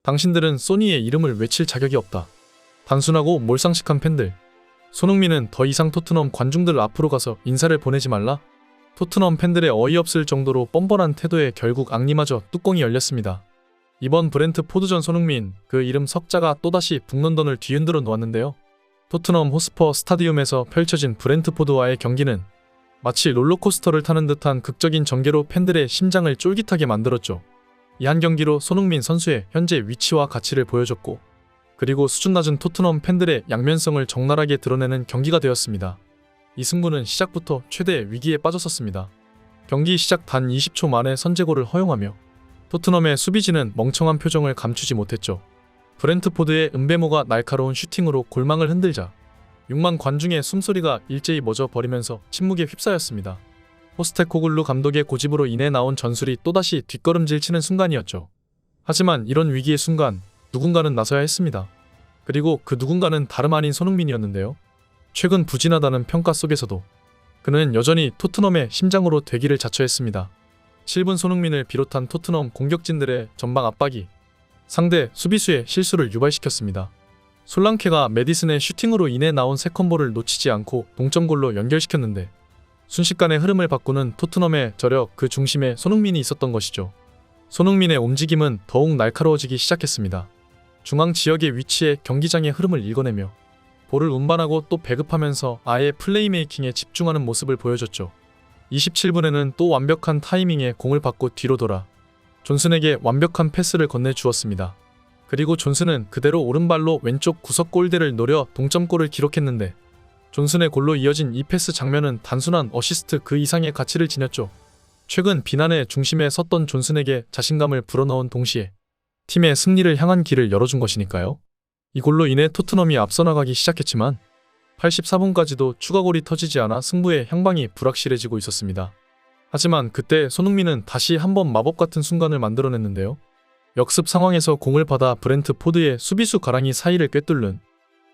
당신들은 소니의 이름을 외칠 자격이 없다. 단순하고 몰상식한 팬들. 손흥민은 더 이상 토트넘 관중들 앞으로 가서 인사를 보내지 말라. 토트넘 팬들의 어이없을 정도로 뻔뻔한 태도에 결국 앙리마저 뚜껑이 열렸습니다. 이번 브렌트포드전 손흥민, 그 이름 석자가 또다시 북런던을 뒤흔들어 놓았는데요. 토트넘 호스퍼 스타디움에서 펼쳐진 브렌트포드와의 경기는 마치 롤러코스터를 타는 듯한 극적인 전개로 팬들의 심장을 쫄깃하게 만들었죠. 이 한 경기로 손흥민 선수의 현재 위치와 가치를 보여줬고, 그리고 수준 낮은 토트넘 팬들의 양면성을 적나라하게 드러내는 경기가 되었습니다. 이 승부는 시작부터 최대 위기에 빠졌었습니다. 경기 시작 단 20초 만에 선제골을 허용하며 토트넘의 수비진은 멍청한 표정을 감추지 못했죠. 브렌트포드의 은배모가 날카로운 슈팅으로 골망을 흔들자 6만 관중의 숨소리가 일제히 멎어버리면서 침묵에 휩싸였습니다. 포스테코글루 감독의 고집으로 인해 나온 전술이 또다시 뒷걸음질 치는 순간이었죠. 하지만 이런 위기의 순간 누군가는 나서야 했습니다. 그리고 그 누군가는 다름 아닌 손흥민이었는데요. 최근 부진하다는 평가 속에서도 그는 여전히 토트넘의 심장으로 되기를 자처했습니다. 7분 손흥민을 비롯한 토트넘 공격진들의 전방 압박이 상대 수비수의 실수를 유발시켰습니다. 솔랑케가 메디슨의 슈팅으로 인해 나온 세컨볼을 놓치지 않고 동점골로 연결시켰는데 순식간에 흐름을 바꾸는 토트넘의 저력 그 중심에 손흥민이 있었던 것이죠. 손흥민의 움직임은 더욱 날카로워지기 시작했습니다. 중앙 지역에 위치해 경기장의 흐름을 읽어내며 볼을 운반하고 또 배급하면서 아예 플레이메이킹에 집중하는 모습을 보여줬죠. 27분에는 또 완벽한 타이밍에 공을 받고 뒤로 돌아 존슨에게 완벽한 패스를 건네주었습니다. 그리고 존슨은 그대로 오른발로 왼쪽 구석 골대를 노려 동점골을 기록했는데 존슨의 골로 이어진 이 패스 장면은 단순한 어시스트 그 이상의 가치를 지녔죠. 최근 비난의 중심에 섰던 존슨에게 자신감을 불어넣은 동시에 팀의 승리를 향한 길을 열어준 것이니까요. 이 골로 인해 토트넘이 앞서 나가기 시작했지만 84분까지도 추가골이 터지지 않아 승부의 향방이 불확실해지고 있었습니다. 하지만 그때 손흥민은 다시 한번 마법 같은 순간을 만들어냈는데요. 역습 상황에서 공을 받아 브렌트포드의 수비수 가랑이 사이를 꿰뚫는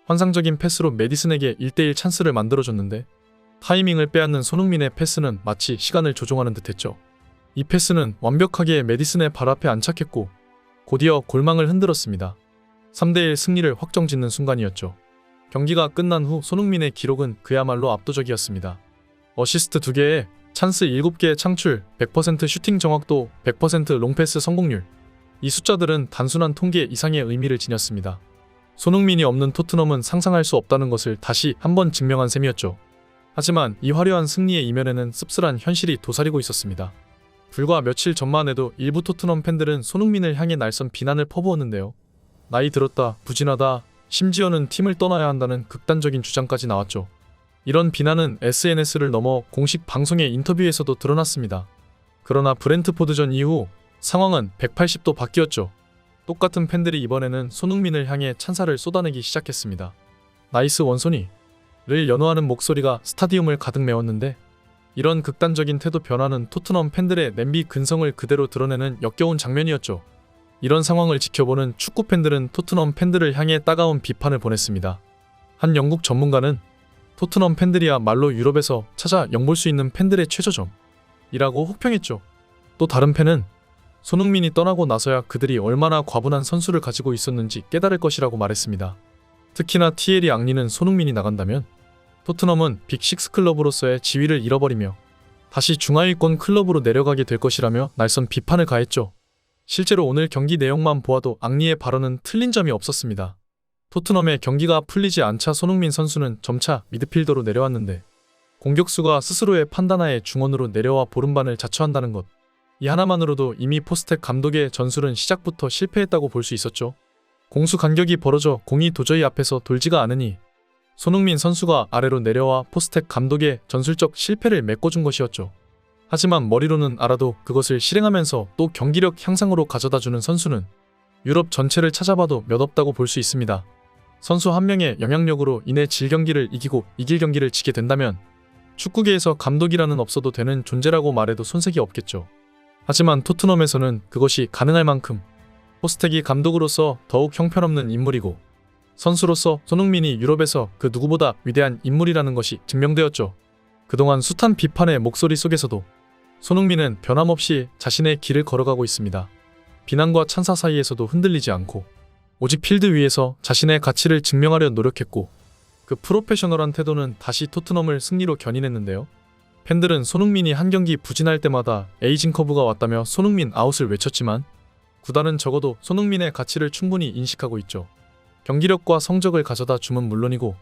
환상적인 패스로 메디슨에게 1대1 찬스를 만들어줬는데 타이밍을 빼앗는 손흥민의 패스는 마치 시간을 조종하는 듯했죠. 이 패스는 완벽하게 메디슨의 발 앞에 안착했고 곧이어 골망을 흔들었습니다. 3대1 승리를 확정짓는 순간이었죠. 경기가 끝난 후 손흥민의 기록은 그야말로 압도적이었습니다. 어시스트 2개에 찬스 7개의 창출, 100% 슈팅 정확도, 100% 롱패스 성공률. 이 숫자들은 단순한 통계 이상의 의미를 지녔습니다. 손흥민이 없는 토트넘은 상상할 수 없다는 것을 다시 한번 증명한 셈이었죠. 하지만 이 화려한 승리의 이면에는 씁쓸한 현실이 도사리고 있었습니다. 불과 며칠 전만 해도 일부 토트넘 팬들은 손흥민을 향해 날선 비난을 퍼부었는데요. 나이 들었다, 부진하다, 심지어는 팀을 떠나야 한다는 극단적인 주장까지 나왔죠. 이런 비난은 SNS를 넘어 공식 방송의 인터뷰에서도 드러났습니다. 그러나 브렌트포드전 이후 상황은 180도 바뀌었죠. 똑같은 팬들이 이번에는 손흥민을 향해 찬사를 쏟아내기 시작했습니다. 나이스 원손이를 연호하는 목소리가 스타디움을 가득 메웠는데 이런 극단적인 태도 변화는 토트넘 팬들의 냄비 근성을 그대로 드러내는 역겨운 장면이었죠. 이런 상황을 지켜보는 축구 팬들은 토트넘 팬들을 향해 따가운 비판을 보냈습니다. 한 영국 전문가는 토트넘 팬들이야말로 유럽에서 찾아 엿볼 수 있는 팬들의 최저점이라고 혹평했죠. 또 다른 팬은 손흥민이 떠나고 나서야 그들이 얼마나 과분한 선수를 가지고 있었는지 깨달을 것이라고 말했습니다. 특히나 티에리 앙리는 손흥민이 나간다면 토트넘은 빅6 클럽으로서의 지위를 잃어버리며 다시 중하위권 클럽으로 내려가게 될 것이라며 날선 비판을 가했죠. 실제로 오늘 경기 내용만 보아도 앙리의 발언은 틀린 점이 없었습니다. 토트넘의 경기가 풀리지 않자 손흥민 선수는 점차 미드필더로 내려왔는데 공격수가 스스로의 판단하에 중원으로 내려와 보름반을 자처한다는 것. 이 하나만으로도 이미 포스텍 감독의 전술은 시작부터 실패했다고 볼 수 있었죠. 공수 간격이 벌어져 공이 도저히 앞에서 돌지가 않으니 손흥민 선수가 아래로 내려와 포스텍 감독의 전술적 실패를 메꿔준 것이었죠. 하지만 머리로는 알아도 그것을 실행하면서 또 경기력 향상으로 가져다주는 선수는 유럽 전체를 찾아봐도 몇 없다고 볼 수 있습니다. 선수 한 명의 영향력으로 인해 질 경기를 이기고 이길 경기를 지게 된다면 축구계에서 감독이라는 없어도 되는 존재라고 말해도 손색이 없겠죠. 하지만 토트넘에서는 그것이 가능할 만큼 포스텍이 감독으로서 더욱 형편없는 인물이고 선수로서 손흥민이 유럽에서 그 누구보다 위대한 인물이라는 것이 증명되었죠. 그동안 숱한 비판의 목소리 속에서도 손흥민은 변함없이 자신의 길을 걸어가고 있습니다. 비난과 찬사 사이에서도 흔들리지 않고 오직 필드 위에서 자신의 가치를 증명하려 노력했고 그 프로페셔널한 태도는 다시 토트넘을 승리로 견인했는데요. 팬들은 손흥민이 한 경기 부진할 때마다 에이징 커브가 왔다며 손흥민 아웃을 외쳤지만 구단은 적어도 손흥민의 가치를 충분히 인식하고 있죠. 경기력과 성적을 가져다 주면 물론이고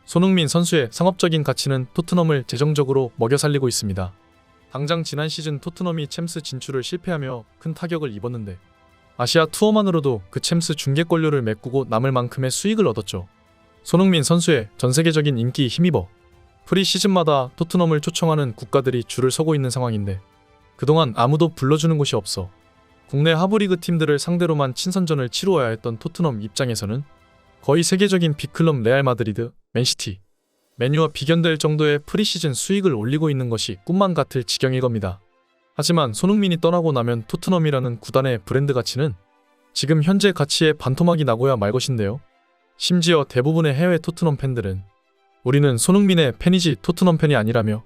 손흥민 선수의 상업적인 가치는 토트넘을 재정적으로 먹여 살리고 있습니다. 당장 지난 시즌 토트넘이 챔스 진출을 실패하며 큰 타격을 입었는데 아시아 투어만으로도 그 챔스 중계권료를 메꾸고 남을 만큼의 수익을 얻었죠. 손흥민 선수의 전세계적인 인기에 힘입어 프리시즌마다 토트넘을 초청하는 국가들이 줄을 서고 있는 상황인데 그동안 아무도 불러주는 곳이 없어 국내 하브리그 팀들을 상대로만 친선전을 치루어야 했던 토트넘 입장에서는 거의 세계적인 빅클럽 레알 마드리드, 맨시티, 맨유와 비견될 정도의 프리시즌 수익을 올리고 있는 것이 꿈만 같을 지경일 겁니다. 하지만 손흥민이 떠나고 나면 토트넘이라는 구단의 브랜드 가치는 지금 현재 가치에 반토막이 나고야 말 것인데요. 심지어 대부분의 해외 토트넘 팬들은 우리는 손흥민의 팬이지 토트넘 팬이 아니라며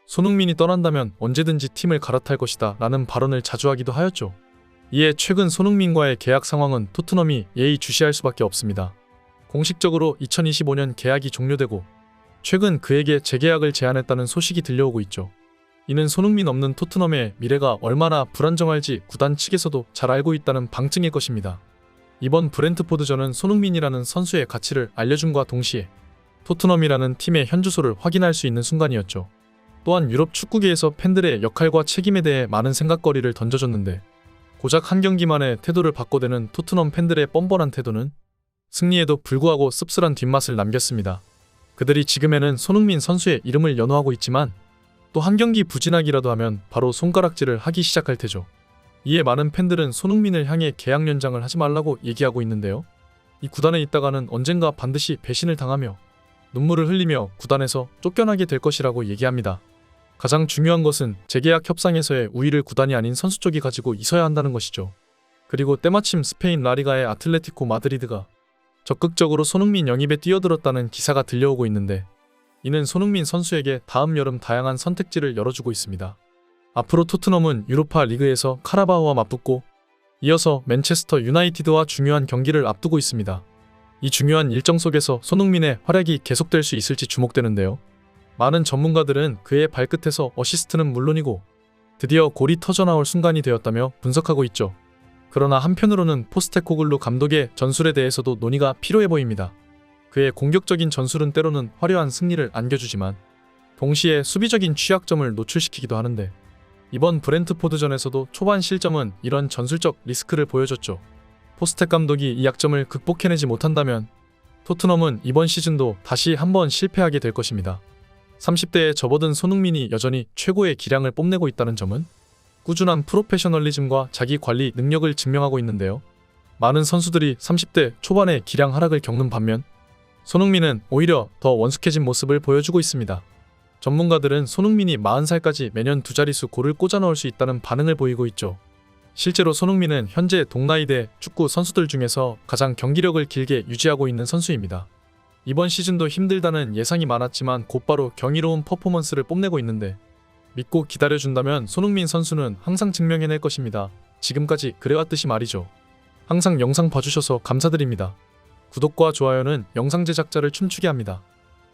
손흥민이 떠난다면 언제든지 팀을 갈아탈 것이다 라는 발언을 자주 하기도 하였죠. 이에 최근 손흥민과의 계약 상황은 토트넘이 예의주시할 수밖에 없습니다. 공식적으로 2025년 계약이 종료되고 최근 그에게 재계약을 제안했다는 소식이 들려오고 있죠. 이는 손흥민 없는 토트넘의 미래가 얼마나 불안정할지 구단 측에서도 잘 알고 있다는 방증일 것입니다. 이번 브렌트포드전은 손흥민이라는 선수의 가치를 알려줌과 동시에 토트넘이라는 팀의 현주소를 확인할 수 있는 순간이었죠. 또한 유럽 축구계에서 팬들의 역할과 책임에 대해 많은 생각거리를 던져줬는데 고작 한 경기만에 태도를 바꿔대는 토트넘 팬들의 뻔뻔한 태도는 승리에도 불구하고 씁쓸한 뒷맛을 남겼습니다. 그들이 지금에는 손흥민 선수의 이름을 연호하고 있지만 또 한 경기 부진하기라도 하면 바로 손가락질을 하기 시작할 테죠. 이에 많은 팬들은 손흥민을 향해 계약 연장을 하지 말라고 얘기하고 있는데요. 이 구단에 있다가는 언젠가 반드시 배신을 당하며 눈물을 흘리며 구단에서 쫓겨나게 될 것이라고 얘기합니다. 가장 중요한 것은 재계약 협상에서의 우위를 구단이 아닌 선수 쪽이 가지고 있어야 한다는 것이죠. 그리고 때마침 스페인 라리가의 아틀레티코 마드리드가 적극적으로 손흥민 영입에 뛰어들었다는 기사가 들려오고 있는데 이는 손흥민 선수에게 다음 여름 다양한 선택지를 열어주고 있습니다. 앞으로 토트넘은 유로파 리그에서 카라바오와 맞붙고 이어서 맨체스터 유나이티드와 중요한 경기를 앞두고 있습니다. 이 중요한 일정 속에서 손흥민의 활약이 계속될 수 있을지 주목되는데요. 많은 전문가들은 그의 발끝에서 어시스트는 물론이고 드디어 골이 터져나올 순간이 되었다며 분석하고 있죠. 그러나 한편으로는 포스테코글루 감독의 전술에 대해서도 논의가 필요해 보입니다. 그의 공격적인 전술은 때로는 화려한 승리를 안겨주지만 동시에 수비적인 취약점을 노출시키기도 하는데 이번 브렌트포드전에서도 초반 실점은 이런 전술적 리스크를 보여줬죠. 포스텍 감독이 이 약점을 극복해내지 못한다면 토트넘은 이번 시즌도 다시 한번 실패하게 될 것입니다. 30대에 접어든 손흥민이 여전히 최고의 기량을 뽐내고 있다는 점은 꾸준한 프로페셔널리즘과 자기 관리 능력을 증명하고 있는데요. 많은 선수들이 30대 초반에 기량 하락을 겪는 반면 손흥민은 오히려 더 원숙해진 모습을 보여주고 있습니다. 전문가들은 손흥민이 40살까지 매년 두 자릿수 골을 꽂아 넣을 수 있다는 반응을 보이고 있죠. 실제로 손흥민은 현재 동나이대 축구 선수들 중에서 가장 경기력을 길게 유지하고 있는 선수입니다. 이번 시즌도 힘들다는 예상이 많았지만 곧바로 경이로운 퍼포먼스를 뽐내고 있는데 믿고 기다려준다면 손흥민 선수는 항상 증명해낼 것입니다. 지금까지 그래왔듯이 말이죠. 항상 영상 봐주셔서 감사드립니다. 구독과 좋아요는 영상 제작자를 춤추게 합니다.